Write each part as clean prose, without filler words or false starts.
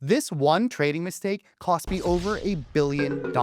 This one trading mistake cost me over $1 billion.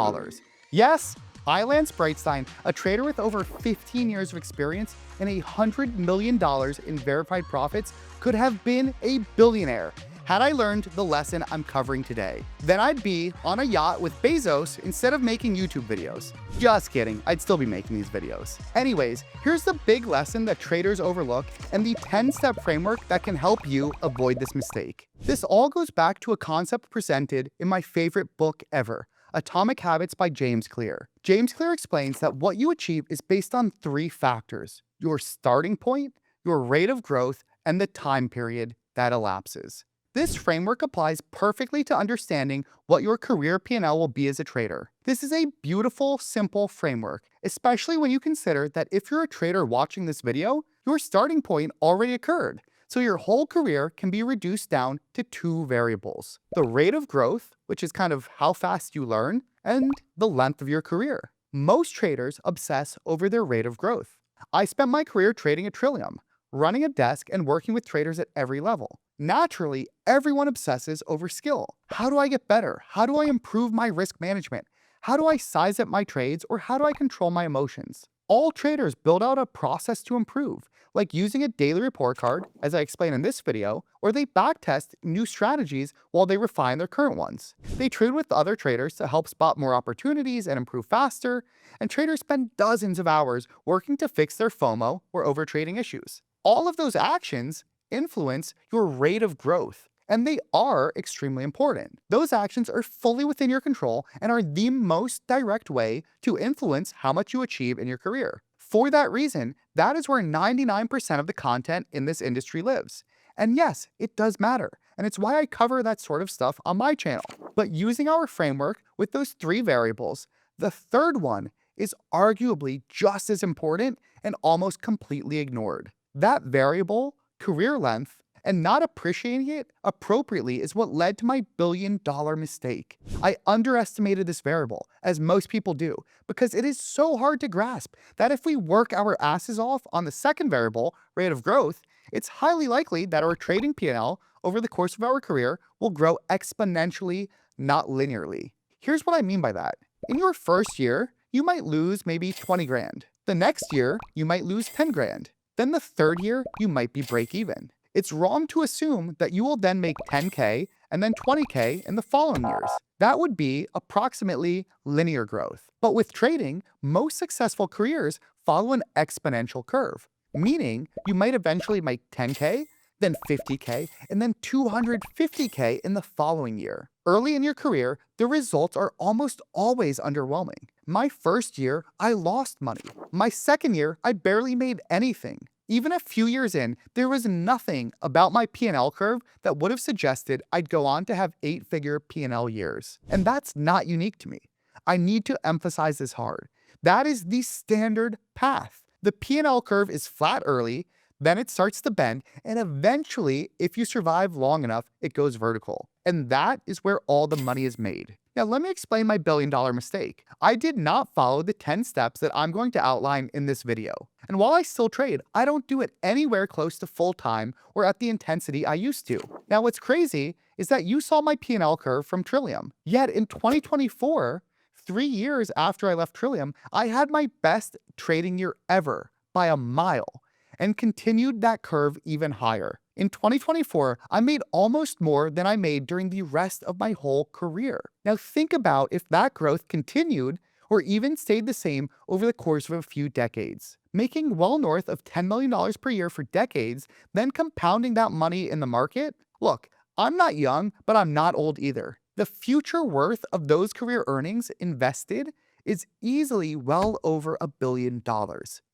Yes, Lance Brightstein, a trader with over 15 years of experience and $100 million in verified profits, could have been a billionaire had I learned the lesson I'm covering today. Then I'd be on a yacht with Bezos instead of making YouTube videos. Just kidding, I'd still be making these videos. Anyways, here's the big lesson that traders overlook and the 10-step framework that can help you avoid this mistake. This all goes back to a concept presented in my favorite book ever, Atomic Habits by James Clear. James Clear explains that what you achieve is based on 3 factors: your starting point, your rate of growth, and the time period that elapses. This framework applies perfectly to understanding what your career P&L will be as a trader. This is a beautiful, simple framework, especially when you consider that if you're a trader watching this video, your starting point already occurred. So your whole career can be reduced down to 2 variables: the rate of growth, which is kind of how fast you learn, and the length of your career. Most traders obsess over their rate of growth. I spent my career trading at Trillium, running a desk and working with traders at every level. Naturally, everyone obsesses over skill. How do I get better? How do I improve my risk management? How do I size up my trades, or how do I control my emotions? All traders build out a process to improve, like using a daily report card, as I explained in this video, or they backtest new strategies while they refine their current ones. They trade with other traders to help spot more opportunities and improve faster, and traders spend dozens of hours working to fix their FOMO or overtrading issues. All of those actions influence your rate of growth, and they are extremely important. Those actions are fully within your control and are the most direct way to influence how much you achieve in your career. For that reason, that is where 99% of the content in this industry lives. And yes, it does matter, and it's why I cover that sort of stuff on my channel. But using our framework with those 3 variables, the third one is arguably just as important and almost completely ignored. That variable, career length, and not appreciating it appropriately is what led to my billion-dollar mistake. I underestimated this variable, as most people do, because it is so hard to grasp that if we work our asses off on the second variable, rate of growth, it's highly likely that our trading P&L over the course of our career will grow exponentially, not linearly. Here's what I mean by that. In your first year, you might lose maybe 20 grand. The next year, you might lose 10 grand. Then the third year, you might be break even. It's wrong to assume that you will then make 10K and then 20K in the following years. That would be approximately linear growth. But with trading, most successful careers follow an exponential curve, meaning you might eventually make 10K, then 50K, and then 250K in the following year. Early in your career, the results are almost always underwhelming. My first year, I lost money. My second year, I barely made anything. Even a few years in, there was nothing about my P&L curve that would have suggested I'd go on to have 8-figure P&L years. And that's not unique to me. I need to emphasize this hard. That is the standard path. The P&L curve is flat early, then it starts to bend, and eventually, if you survive long enough, it goes vertical. And that is where all the money is made. Now, let me explain my billion-dollar mistake. I did not follow the 10 steps that I'm going to outline in this video. And while I still trade, I don't do it anywhere close to full-time or at the intensity I used to. Now, what's crazy is that you saw my P&L curve from Trillium. Yet in 2024, 3 years after I left Trillium, I had my best trading year ever by a mile, and continued that curve even higher. In 2024, I made almost more than I made during the rest of my whole career. Now think about if that growth continued or even stayed the same over the course of a few decades. Making well north of $10 million per year for decades, then compounding that money in the market? Look, I'm not young, but I'm not old either. The future worth of those career earnings invested is easily well over $1 billion.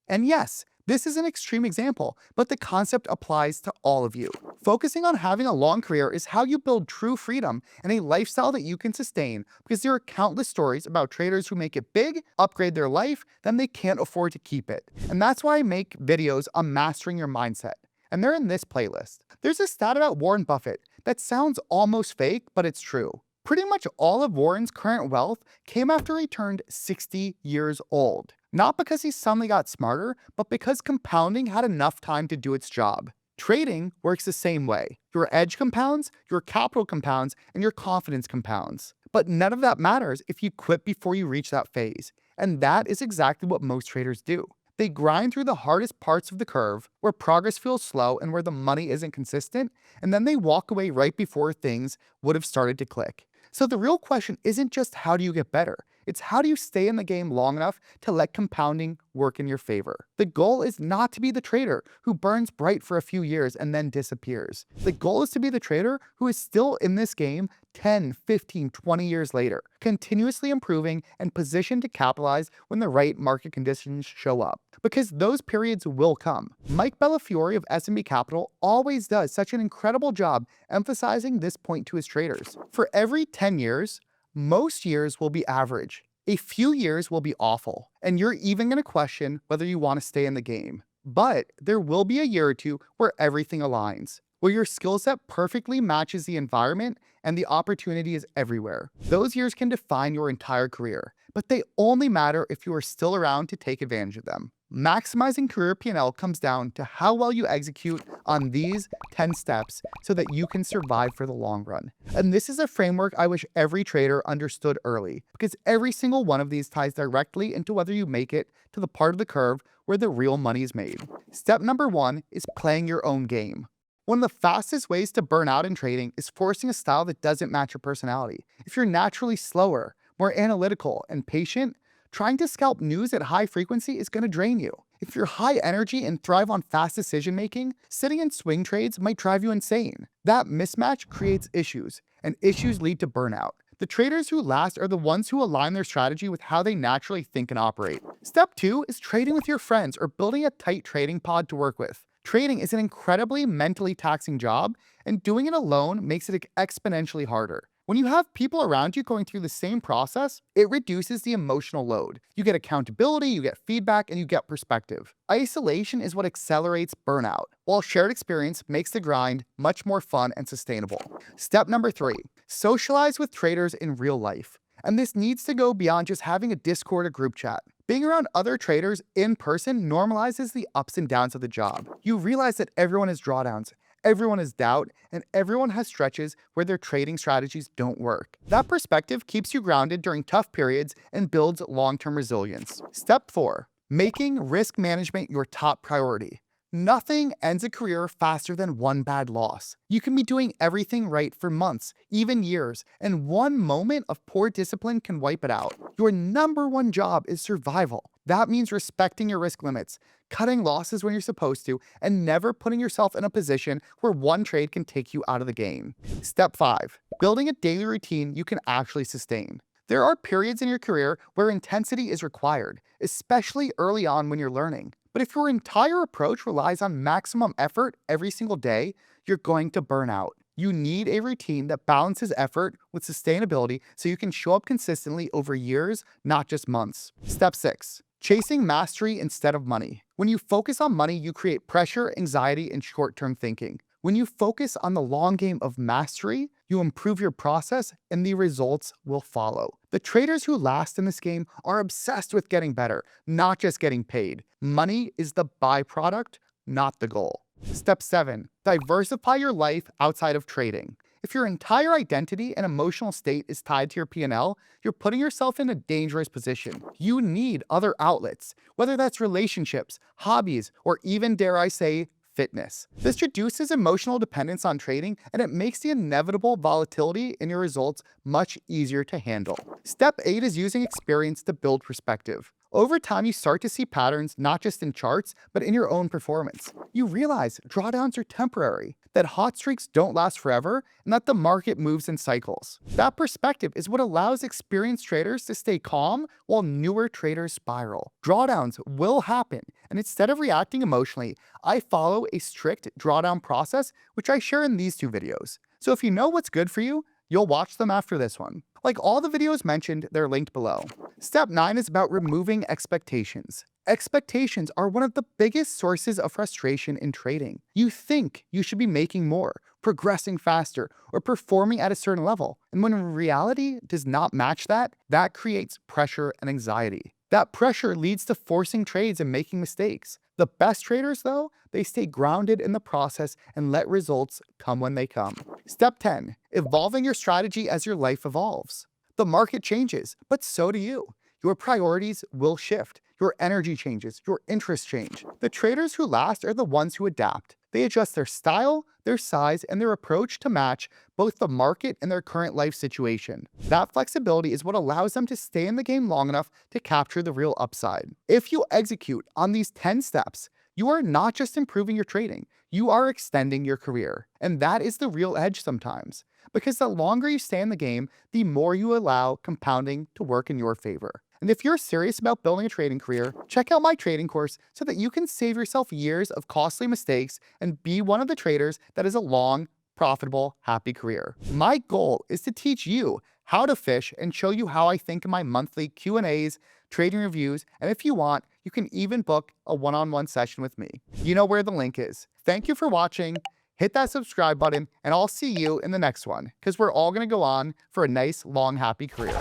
And yes, this is an extreme example, but the concept applies to all of you. Focusing on having a long career is how you build true freedom and a lifestyle that you can sustain, because there are countless stories about traders who make it big, upgrade their life, then they can't afford to keep it. And that's why I make videos on mastering your mindset. And they're in this playlist. There's a stat about Warren Buffett that sounds almost fake, but it's true. Pretty much all of Warren's current wealth came after he turned 60 years old. Not because he suddenly got smarter, but because compounding had enough time to do its job. Trading works the same way. Your edge compounds, your capital compounds, and your confidence compounds. But none of that matters if you quit before you reach that phase. And that is exactly what most traders do. They grind through the hardest parts of the curve, where progress feels slow and where the money isn't consistent, and then they walk away right before things would have started to click. So the real question isn't just how do you get better, it's how do you stay in the game long enough to let compounding work in your favor. The goal is not to be the trader who burns bright for a few years and then disappears. The goal is to be the trader who is still in this game 10, 15, 20 years later, continuously improving and positioned to capitalize when the right market conditions show up. Because those periods will come. Mike Bellafiore of S&B Capital always does such an incredible job emphasizing this point to his traders. For every 10 years, most years will be average. A few years will be awful, and you're even going to question whether you want to stay in the game. But there will be a year or two where everything aligns, where your skill set perfectly matches the environment and the opportunity is everywhere. Those years can define your entire career, but they only matter if you are still around to take advantage of them. Maximizing career PnL comes down to how well you execute on these 10 steps so that you can survive for the long run. And this is a framework I wish every trader understood early, because every single one of these ties directly into whether you make it to the part of the curve where the real money is made. Step number 1 is playing your own game. One of the fastest ways to burn out in trading is forcing a style that doesn't match your personality. If you're naturally slower, more analytical, and patient, trying to scalp news at high frequency is going to drain you. If you're high energy and thrive on fast decision making, sitting in swing trades might drive you insane. That mismatch creates issues, and issues lead to burnout. The traders who last are the ones who align their strategy with how they naturally think and operate. Step 2 is trading with your friends or building a tight trading pod to work with. Trading is an incredibly mentally taxing job, and doing it alone makes it exponentially harder. When you have people around you going through the same process, it reduces the emotional load. You get accountability, you get feedback, and you get perspective. Isolation is what accelerates burnout, while shared experience makes the grind much more fun and sustainable. Step number 3, socialize with traders in real life. And this needs to go beyond just having a Discord or group chat. Being around other traders in person normalizes the ups and downs of the job. You realize that everyone has drawdowns, everyone has doubt, and everyone has stretches where their trading strategies don't work. That perspective keeps you grounded during tough periods and builds long-term resilience. Step 4, making risk management your top priority. Nothing ends a career faster than one bad loss. You can be doing everything right for months, even years, and one moment of poor discipline can wipe it out. Your number one job is survival. That means respecting your risk limits, cutting losses when you're supposed to, and never putting yourself in a position where one trade can take you out of the game. Step 5, building a daily routine you can actually sustain. There are periods in your career where intensity is required, especially early on when you're learning. But if your entire approach relies on maximum effort every single day, you're going to burn out. You need a routine that balances effort with sustainability so you can show up consistently over years, not just months. Step 6, chasing mastery instead of money. When you focus on money, you create pressure, anxiety, and short-term thinking. When you focus on the long game of mastery, you improve your process and the results will follow. The traders who last in this game are obsessed with getting better, not just getting paid. Money is the byproduct, not the goal. Step 7, diversify your life outside of trading. If your entire identity and emotional state is tied to your PnL, you're putting yourself in a dangerous position. You need other outlets, whether that's relationships, hobbies, or even, dare I say, fitness. This reduces emotional dependence on trading, and it makes the inevitable volatility in your results much easier to handle. Step 8 is using experience to build perspective. Over time, you start to see patterns not just in charts, but in your own performance. You realize drawdowns are temporary, that hot streaks don't last forever, and that the market moves in cycles. That perspective is what allows experienced traders to stay calm while newer traders spiral. Drawdowns will happen, and instead of reacting emotionally, I follow a strict drawdown process, which I share in these 2 videos. So if you know what's good for you, you'll watch them after this one. Like all the videos mentioned, they're linked below. Step 9 is about removing expectations. Expectations are one of the biggest sources of frustration in trading. You think you should be making more, progressing faster, or performing at a certain level. And when reality does not match that, that creates pressure and anxiety. That pressure leads to forcing trades and making mistakes. The best traders, though, they stay grounded in the process and let results come when they come. Step 10, evolving your strategy as your life evolves. The market changes, but so do you. Your priorities will shift. Your energy changes, your interests change. The traders who last are the ones who adapt. They adjust their style, their size, and their approach to match both the market and their current life situation. That flexibility is what allows them to stay in the game long enough to capture the real upside. If you execute on these 10 steps, you are not just improving your trading, you are extending your career. And that is the real edge sometimes. Because the longer you stay in the game, the more you allow compounding to work in your favor. And if you're serious about building a trading career, check out my trading course so that you can save yourself years of costly mistakes and be one of the traders that has a long, profitable, happy career. My goal is to teach you how to fish and show you how I think in my monthly Q&As, trading reviews, and if you want, you can even book a one-on-one session with me. You know where the link is. Thank you for watching. Hit that subscribe button, and I'll see you in the next one, because we're all going to go on for a nice, long, happy career.